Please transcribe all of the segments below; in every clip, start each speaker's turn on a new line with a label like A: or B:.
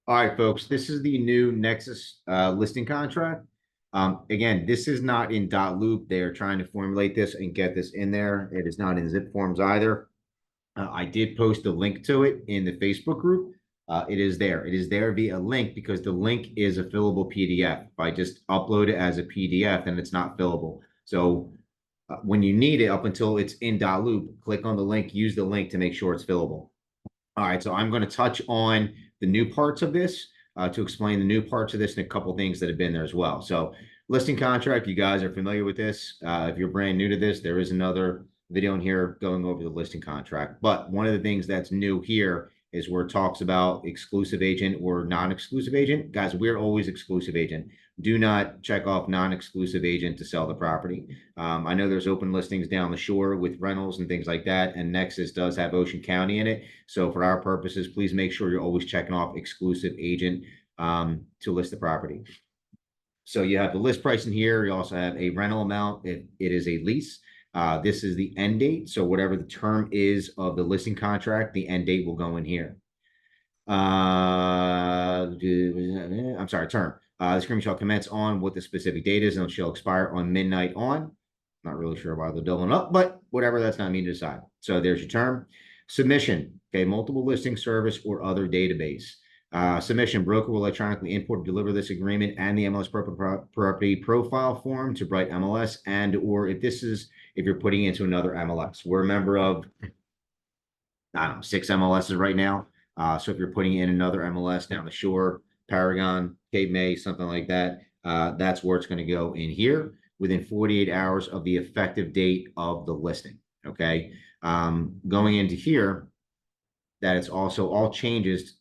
A: All right, folks, this is the new Nexus listing contract. Again, this is not in .loop. They are trying to formulate this and get this in there. It is not in zip forms either. I did post a link to it in the Facebook group. It is there. It is there via link because the link is a fillable PDF. If I just upload it as a PDF, then it's not fillable. So when you need it, up until it's in .loop, click on the link, use the link to make sure it's fillable. All right, so I'm going to touch on the new parts of this to explain the new parts of this and a couple things that have been there as well. So listing contract, you guys are familiar with this. If you're brand new to this, there is another video in here going over the listing contract. But one of the things that's new here is where it talks about exclusive agent or non-exclusive agent. Guys, we're always exclusive agent. Do not check off non-exclusive agent to sell the property. I know there's open listings down the shore with rentals and things like that, and Nexus does have Ocean County in it. So for our purposes, please make sure you're always checking off exclusive agent to list the property. So you have the list price in here. You also have a rental amount. It is a lease. This is the end date. So whatever the term is of the listing contract, the end date will go in here. I'm sorry, term. The agreement shall commence on what the specific date is, and it shall expire on midnight on. Not really sure why they're doubling up, but whatever, that's not me to decide. So there's your term. Submission, okay, multiple listing service or other database. Submission, broker will electronically import or deliver this agreement and the MLS property profile form to Bright MLS, and or if you're putting into another MLS. We're a member of, I don't know, 6 MLSs right now. So if you're putting in another MLS down the shore, Paragon, Cape May, something like that, that's where it's going to go in here within 48 hours of the effective date of the listing. Okay. Going into here, that it's also all changes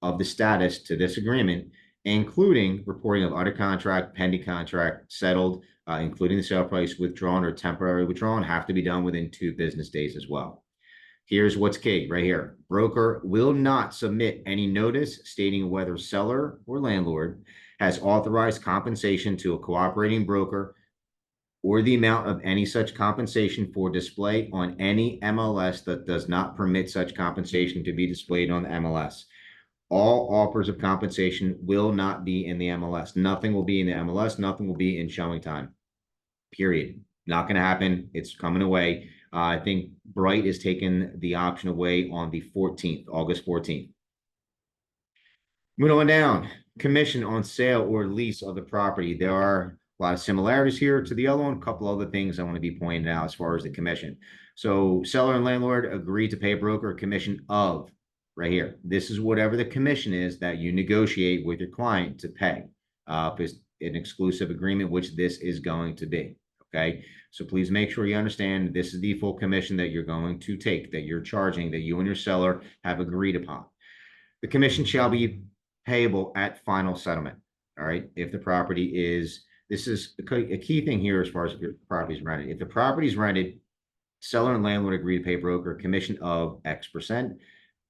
A: of the status to this agreement, including reporting of under contract, pending contract, settled, including the sale price, withdrawn or temporarily withdrawn, have to be done within 2 business days as well. Here's what's key right here. Broker will not submit any notice stating whether seller or landlord has authorized compensation to a cooperating broker or the amount of any such compensation for display on any MLS that does not permit such compensation to be displayed on the MLS. All offers of compensation will not be in the MLS. Nothing will be in the MLS. Nothing will be in showing time. Period. Not going to happen. It's coming away. I think Bright is taking the option away on the 14th, August 14th. Moving on down, commission on sale or lease of the property. There are a lot of similarities here to the other one. A couple other things I want to be pointing out as far as the commission. So seller and landlord agree to pay a broker a commission of, right here. This is whatever the commission is that you negotiate with your client to pay. If it's an exclusive agreement, which this is going to be. Okay, so please make sure you understand this is the full commission that you're going to take, that you're charging, that you and your seller have agreed upon. The commission shall be payable at final settlement. All right, if the property is, this is a key thing here as far as if your property is rented. If the property is rented, seller and landlord agree to pay broker a commission of X%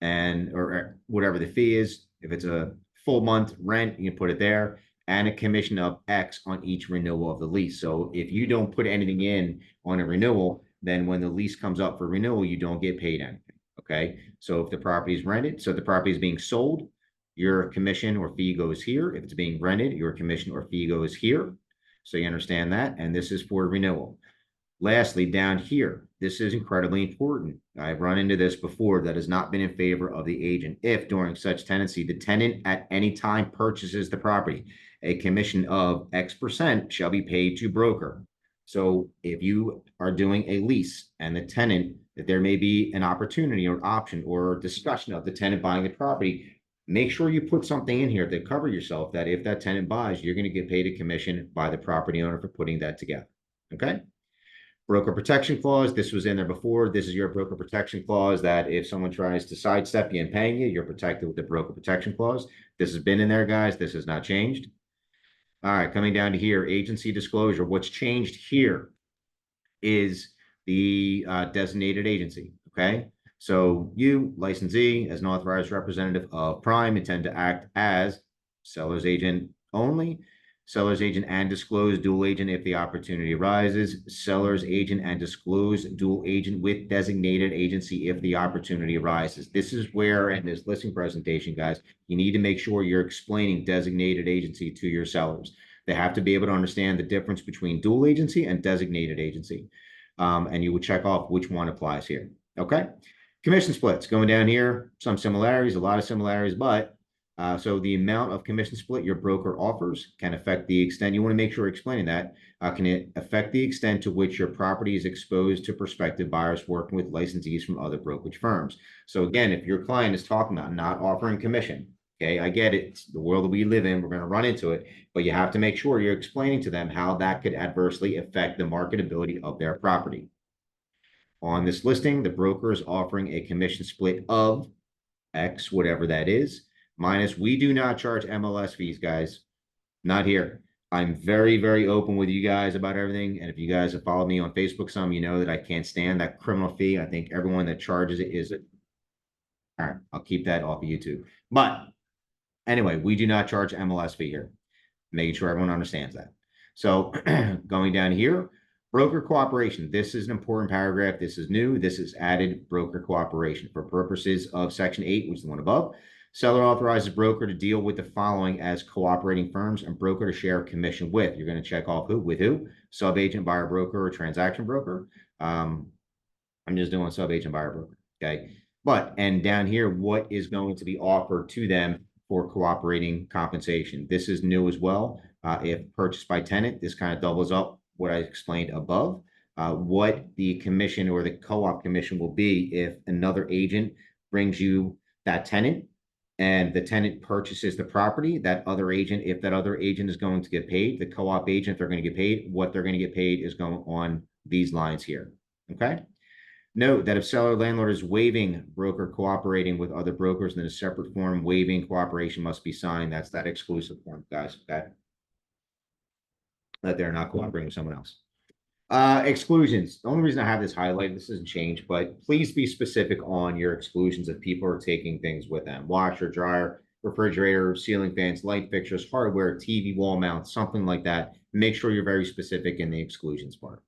A: and or whatever the fee is. If it's a full month rent, you can put it there, and a commission of X on each renewal of the lease. So if you don't put anything in on a renewal, then when the lease comes up for renewal, you don't get paid anything. Okay. So if the property is rented, so if the property is being sold, your commission or fee goes here. If it's being rented, your commission or fee goes here. So you understand that. And this is for renewal. Lastly, down here, this is incredibly important. I've run into this before that has not been in favor of the agent. If during such tenancy, the tenant at any time purchases the property, a commission of X% shall be paid to broker. So if you are doing a lease and the tenant, that there may be an opportunity or option or discussion of the tenant buying the property, make sure you put something in here to cover yourself that if that tenant buys, you're going to get paid a commission by the property owner for putting that together. Okay. Broker protection clause. This was in there before. This is your broker protection clause that if someone tries to sidestep you and paying you, you're protected with the broker protection clause. This has been in there, guys. This has not changed. All right, coming down to here, agency disclosure. What's changed here is the designated agency. Okay. So you, licensee, as an authorized representative of Prime, intend to act as seller's agent only. Seller's agent and disclose dual agent if the opportunity arises. Seller's agent and disclose dual agent with designated agency if the opportunity arises. This is where, in this listing presentation, guys, you need to make sure you're explaining designated agency to your sellers. They have to be able to understand the difference between dual agency and designated agency. And you would check off which one applies here. Okay. Commission splits going down here, some similarities, a lot of similarities, but so the amount of commission split your broker offers can affect the extent, you want to make sure you're explaining that, can it affect the extent to which your property is exposed to prospective buyers working with licensees from other brokerage firms. So again, if your client is talking about not offering commission, okay, I get it, it's the world that we live in, we're going to run into it, but you have to make sure you're explaining to them how that could adversely affect the marketability of their property. On this listing, the broker is offering a commission split of X, whatever that is, minus, we do not charge MLS fees, guys. Not here. I'm very, very open with you guys about everything. And if you guys have followed me on Facebook some, you know that I can't stand that criminal fee. I think everyone that charges it is it. All right, I'll keep that off of YouTube. But anyway, we do not charge MLS fee here. Making sure everyone understands that. So going down here, broker cooperation. This is an important paragraph. This is new. This is added broker cooperation for purposes of Section 8, which is the one above. Seller authorizes broker to deal with the following as cooperating firms and broker to share a commission with. You're going to check off who with who. Sub-agent, buyer, broker, or transaction broker. I'm just doing sub-agent, buyer, broker. Okay. But, and down here, what is going to be offered to them for cooperating compensation. This is new as well. If purchased by tenant, this kind of doubles up what I explained above. What the commission or the co-op commission will be if another agent brings you that tenant and the tenant purchases the property, that other agent, if that other agent is going to get paid, the co-op agent, they're going to get paid, what they're going to get paid is going on these lines here. Okay. Note that if seller landlord is waiving broker cooperating with other brokers in a separate form, waiving cooperation must be signed. That's that exclusive form, guys. Okay. That they're not cooperating with someone else. Exclusions. The only reason I have this highlighted, this doesn't change, but please be specific on your exclusions if people are taking things with them. Washer, dryer, refrigerator, ceiling fans, light fixtures, hardware, TV wall mounts, something like that. Make sure you're very specific in the exclusions part.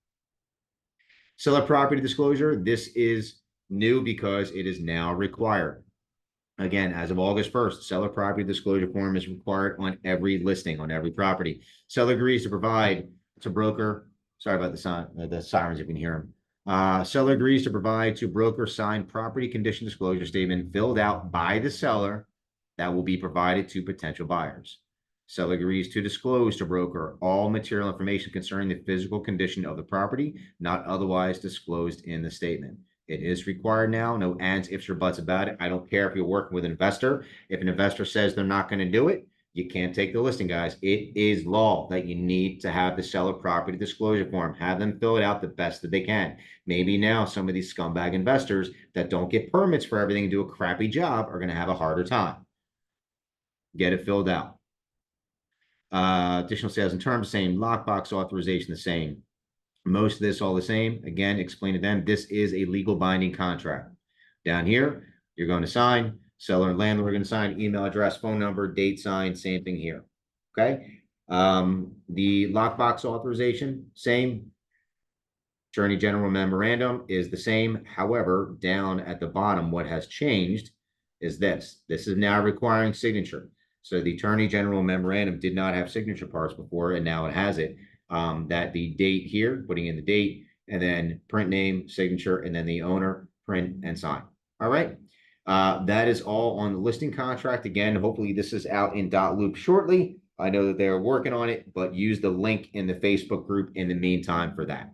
A: Seller property disclosure. This is new because it is now required. Again, as of August 1st, seller property disclosure form is required on every listing, on every property. Seller agrees to provide to broker. Sorry about the sirens, if you can hear them. Seller agrees to provide to broker signed property condition disclosure statement filled out by the seller that will be provided to potential buyers. Seller agrees to disclose to broker all material information concerning the physical condition of the property, not otherwise disclosed in the statement. It is required now. No ands, ifs, or buts about it. I don't care if you're working with an investor. If an investor says they're not going to do it, you can't take the listing, guys. It is law that you need to have the seller property disclosure form. Have them fill it out the best that they can. Maybe now some of these scumbag investors that don't get permits for everything and do a crappy job are going to have a harder time. Get it filled out. Additional sales and terms, same. Lockbox authorization, the same. Most of this all the same. Again, explain to them this is a legal binding contract. Down here, you're going to sign. Seller and landlord are going to sign. Email address, phone number, date signed. Same thing here. Okay. The lockbox authorization, same. Attorney General memorandum is the same. However, down at the bottom, what has changed is this. This is now requiring signature. So the Attorney General memorandum did not have signature parts before, and now it has it. That the date here, putting in the date, and then print name, signature, and then the owner, print and sign. All right. That is all on the listing contract. Again, hopefully this is out in .loop shortly. I know that they're working on it, but use the link in the Facebook group in the meantime for that.